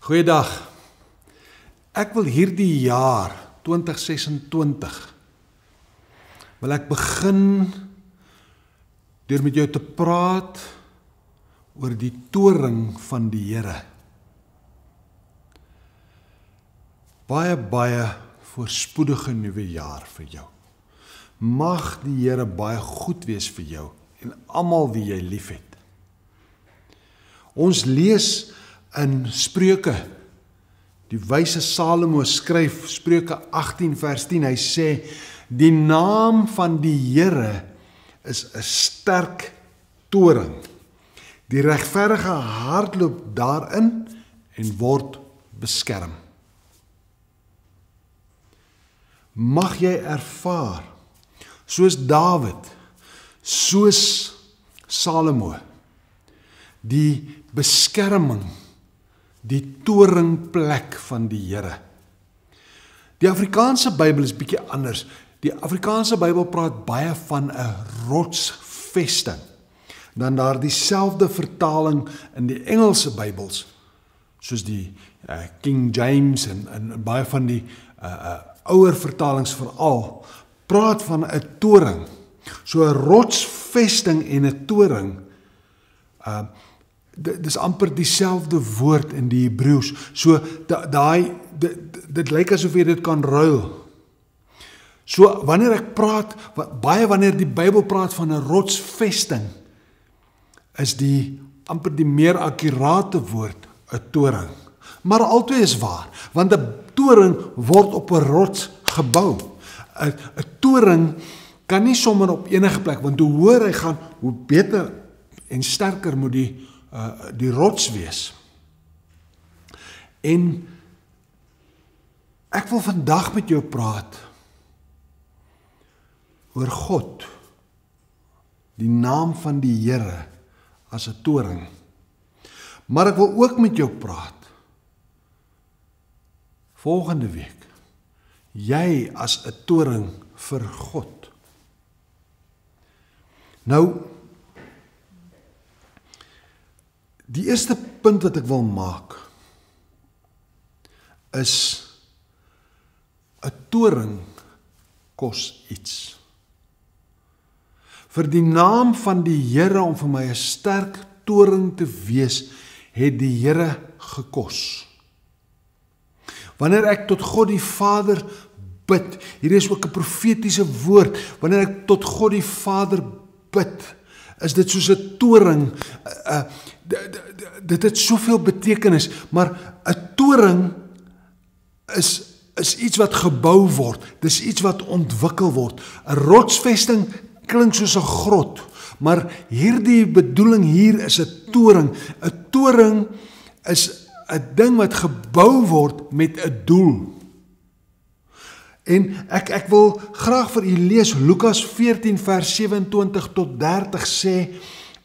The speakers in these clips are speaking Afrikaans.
Goeiedag. Ek wil hierdie jaar 2026 wil ek begin deur met jou te praat oor die toring van die Here. Baie voorspoedige nuwe jaar vir jou. Mag die Here baie goed wees vir jou en almal wie jy liefhet. Ons lees in Spreuke, die wyse Salomo skryf, Spreuke 18 vers 10, hy sê, die naam van die Here is 'n sterk toring. Die regverdige hardloop daarin en word beskerm. Mag jy ervaar, soos Dawid, soos Salomo, die beskerming, die toringplek van die Here. Die Afrikaanse Bybel is bietjie anders. Die Afrikaanse Bybel praat baie van 'n rotsvesting. Dan daar dieselfde vertaling in die Engelse Bybels, soos die King James en baie van die ouer vertalings veral, praat van 'n toring. So 'n rotsvesting en 'n toring, dis amper dieselfde woord in die Hebreëus. So dit lyk asof jy dit kan ruil. So wanneer ek praat, wanneer die Bybel praat van 'n rotsvesting, is amper die meer akkurate woord 'n toring. Maar albei is waar, want 'n toring word op 'n rots gebou. 'n Toring kan nie sommer op enige plek, want hoe hoër hy gaan, hoe beter en sterker moet die rots wees. En ek wil vandag met jou praat oor God, die naam van die Here as 'n toring. Maar ek wil ook met jou praat volgende week, jy as 'n toring vir God. Nou, die eerste punt wat ek wil maak is 'n toring kos iets. Vir die naam van die Here om vir my 'n sterk toring te wees, het die Here gekos. Wanneer ek tot God die Vader bid, hier is ook 'n profetiese woord, wanneer ek tot God die Vader bid, is dit soos 'n toring. Dit het soveel betekenis, maar 'n toring is iets wat gebou word, dis iets wat ontwikkel word. 'n Rotsvesting klink soos 'n grot, maar hierdie bedoeling hier is 'n toring. 'n Toring is 'n ding wat gebou word met 'n doel. En ek wil graag vir u lees, Lukas 14 vers 27 tot 30 sê,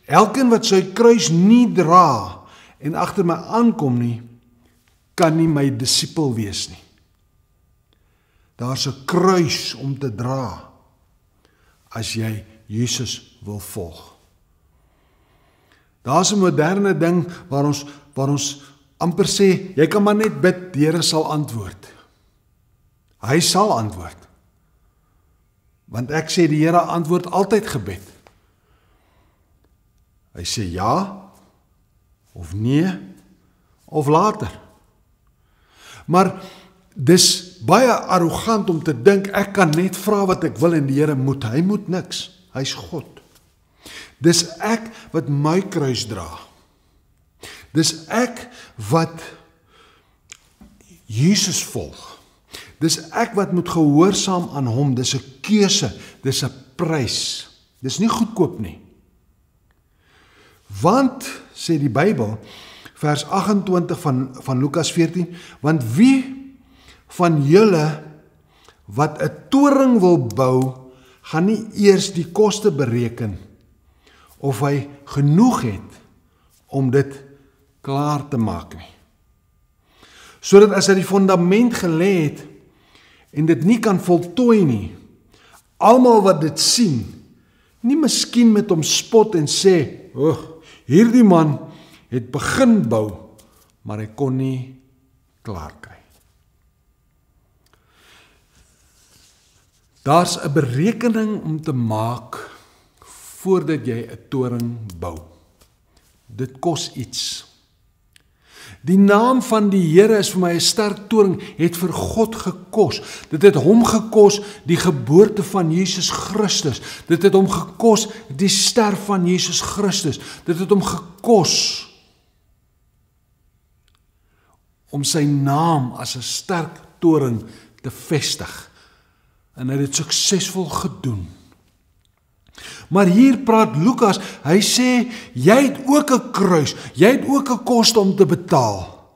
elkeen wat sy kruis nie dra en agter my aankom nie, kan nie my disipel wees nie. Daar's 'n kruis om te dra as jy Jesus wil volg. Daar's 'n moderne ding waar ons amper sê, jy kan maar net bid, die Here sal antwoord. Hy sal antwoord. Want ek sê die Here antwoord altyd gebed. Hy sê ja, of nee, of later. Maar dis baie arrogant om te dink, ek kan net vra wat ek wil en die Here moet. Hy moet niks. Hy's God. Dis ek wat my kruis dra. Dis ek wat Jesus volg. Dis ek wat moet gehoorsaam aan hom. Dis 'n keuse, dis 'n prys. Dis nie goedkoop nie. Want, sê die Bybel, vers 28 van Lukas 14, want wie van julle wat 'n toring wil bou, gaan nie eers die koste bereken of hy genoeg het om dit klaar te maak nie. Sodat as hy die fondament gelê het en dit nie kan voltooi nie, almal wat dit sien, nie miskien met hom spot en sê, hierdie man het begin bou, maar hy kon nie klaar kry. Daar's 'n berekening om te maak voordat jy 'n toring bou. Dit kos iets. Die naam van die Here is vir my 'n sterk toring, het vir God gekos. Dit het hom gekos die geboorte van Jesus Christus. Dit het hom gekos die sterf van Jesus Christus. Dit het hom gekos om sy naam as 'n sterk toring te vestig. En hy het dit suksesvol gedoen. Maar hier praat Lukas, hy sê, jy het ook 'n kruis, jy het ook 'n koste om te betaal.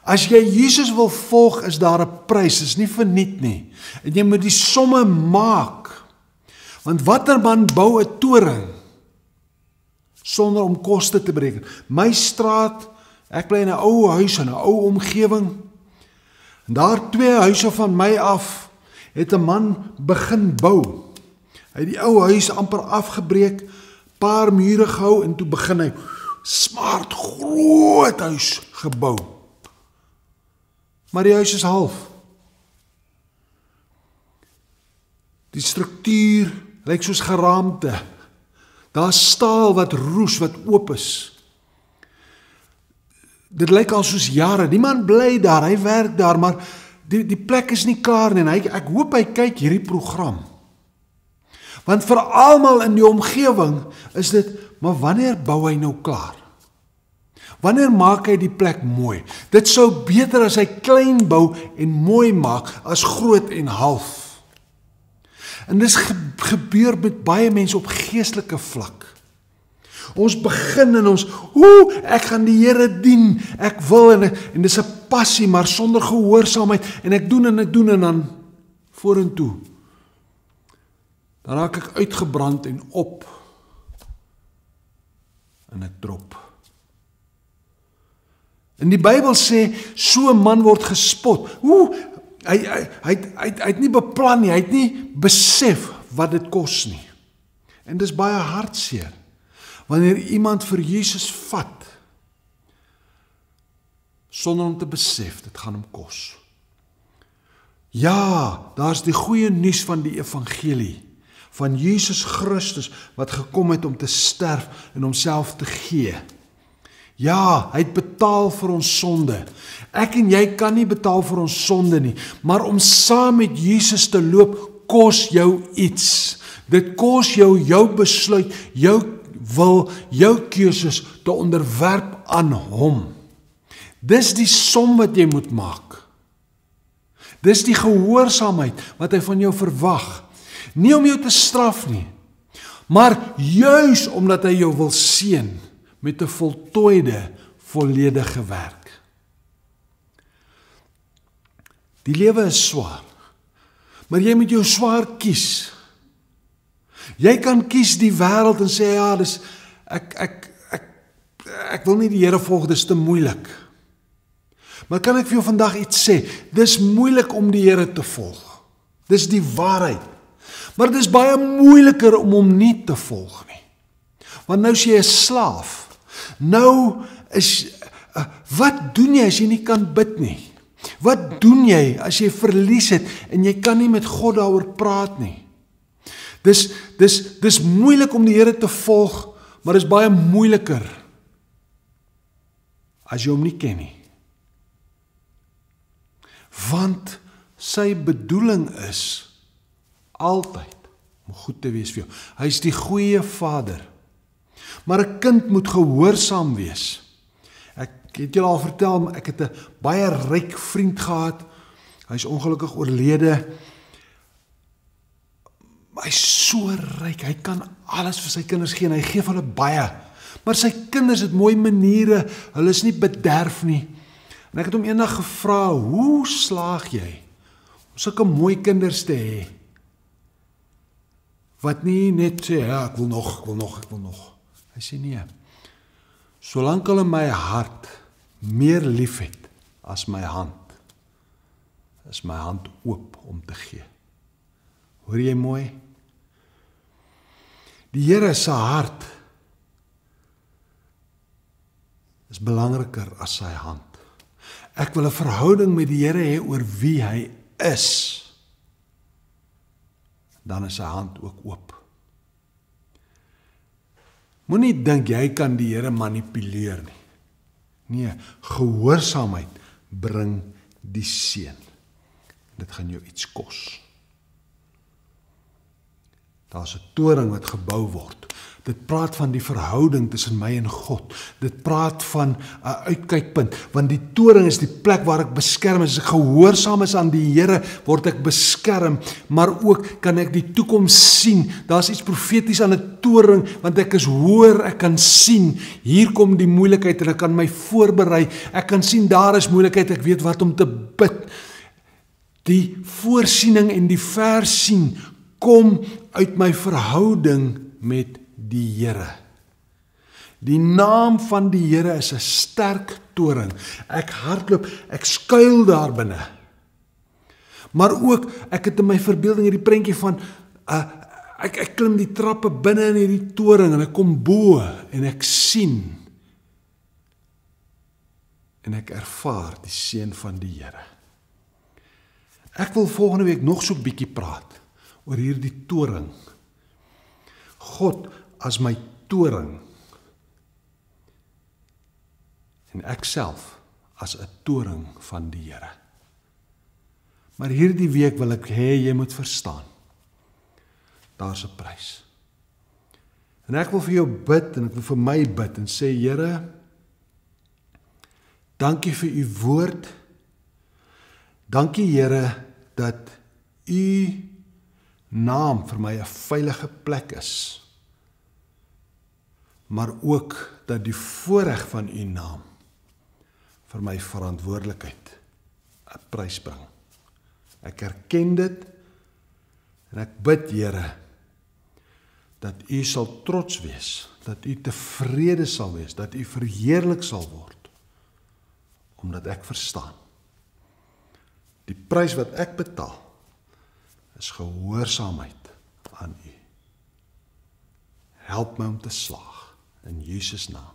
As jy Jesus wil volg, is daar 'n prys, is nie verniet nie. En jy moet die somme maak. Want watter man bou 'n toring sonder om koste te bereken? My straat, ek bly in 'n ou huis, in 'n ou omgewing. En daar 2 huise van my af, het 'n man begin bou. Hy het die ou huis amper afgebreek, paar mure gehou en toe begin hy smart groot huis gebou. Maar die huis is half. Die struktuur lyk soos geraamte. Daar's staal wat roes, wat oop is. Dit lyk al soos jare. Die man bly daar, hy werk daar, maar die plek is nie klaar nie. En ek hoop hy kyk hierdie program. Want vir almal in die omgewing is dit, maar wanneer bou hy nou klaar? Wanneer maak hy die plek mooi? Dit sou beter as hy klein bou en mooi maak as groot en half. En dis gebeur met baie mense op geestelike vlak. Ons begin en ons, ek gaan die Here dien, ek wil en dis 'n passie, maar sonder gehoorsaamheid en ek doen en dan vorentoe. Dan raak ek uitgebrand en op en ek drop. En die Bybel sê, so 'n man word gespot. Hy het nie beplan nie, hy het nie besef wat dit kos nie. En dis baie hartseer, wanneer iemand vir Jesus vat, sonder om te besef, dit gaan hom kos. Ja, daar's die goeie nuus van die evangelie, van Jesus Christus, wat gekom het om te sterf en homself te gee. Ja, hy het betaal vir ons sonde. Ek en jy kan nie betaal vir ons sonde nie, maar om saam met Jesus te loop, kos jou iets. Dit kos jou besluit, jou wil, jou keuses te onderwerp aan hom. Dis die som wat jy moet maak. Dis die gehoorsaamheid wat hy van jou verwag. Nie om jou te straf nie, maar juis omdat hy jou wil seën met 'n voltooide, volledige werk. Die lewe is swaar, maar jy moet jou swaar kies. Jy kan kies die wêreld en sê, ja, dis ek wil nie die Here volg, dis te moeilik. Maar kan ek vir jou vandag iets sê? Dis moeilik om die Here te volg. Dis die waarheid. Maar dit is baie moeiliker om hom nie te volg nie. Want nou is jy 'n slaaf. Nou is, wat doen jy as jy nie kan bid nie? Wat doen jy as jy verlies het en jy kan nie met God daaroor praat nie? Dis moeilik om die Here te volg, maar dis baie moeiliker as jy hom nie ken nie. Want sy bedoeling is altyd om goed te wees vir jou. Hy is die goeie Vader. Maar 'n kind moet gehoorsaam wees. Ek het julle al vertel, ek het 'n baie ryk vriend gehad. Hy is ongelukkig oorlede. Hy is so ryk, hy kan alles vir sy kinders gee en hy gee vir hulle baie. Maar sy kinders het mooi maniere, hulle is nie bederf nie. En ek het hom eendag gevra, hoe slaag jy om sulke mooi kinders te hê? Wat nie net sê, ja, ek wil nog. Hy sê nee, solank hulle my hart meer lief het as my hand, is my hand oop om te gee. Hoor jy mooi? Die Here se hart is belangriker as sy hand. ek wil 'n verhouding met die Here hê oor wie hy is, dan is sy hand ook oop. Moenie dink jy kan die Here manipuleer nie. Nee, gehoorsaamheid bring die seën. Dit gaan jou iets kos. Daar's 'n toring wat gebou word. Dit praat van die verhouding tussen my en God. Dit praat van 'n uitkykpunt, want die toring is die plek waar ek beskerm is. As ek gehoorsaam is aan die Here, word ek beskerm, maar ook kan ek die toekoms sien. Daar's iets profeties aan 'n toring, want ek is hoor, ek kan sien, hier kom die moeilikheid en ek kan my voorberei. Ek kan sien daar is moeilikheid, ek weet wat om te bid. Die voorsiening en die versien kom uit my verhouding met die Here. Die naam van die Here is 'n sterk toring. Ek hardloop, ek skuil daar binne. Maar ook, ek het in my verbeelding hierdie prentjie van, ek klim die trappe binne in hierdie toring en ek kom bo en ek sien en ek ervaar die seën van die Here. Ek wil volgende week nog so 'n bietjie praat oor hierdie toring. God as my toring en ek self as 'n toring van die Here. Maar hierdie week wil ek hê jy moet verstaan. Daar's 'n prys. En ek wil vir jou bid en ek wil vir my bid en sê, Here, dankie vir u woord. Dankie, Here, dat u naam vir my 'n veilige plek is, maar ook dat die voorreg van u naam vir my verantwoordelikheid 'n prys bring. Ek erken dit en ek bid, Here, dat u sal trots wees, dat u tevrede sal wees, dat u verheerlik sal word, omdat ek verstaan. Die prys wat ek betaal is gehoorsaamheid aan u. Help my om te slaag in Jesus naam.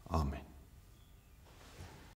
Amen.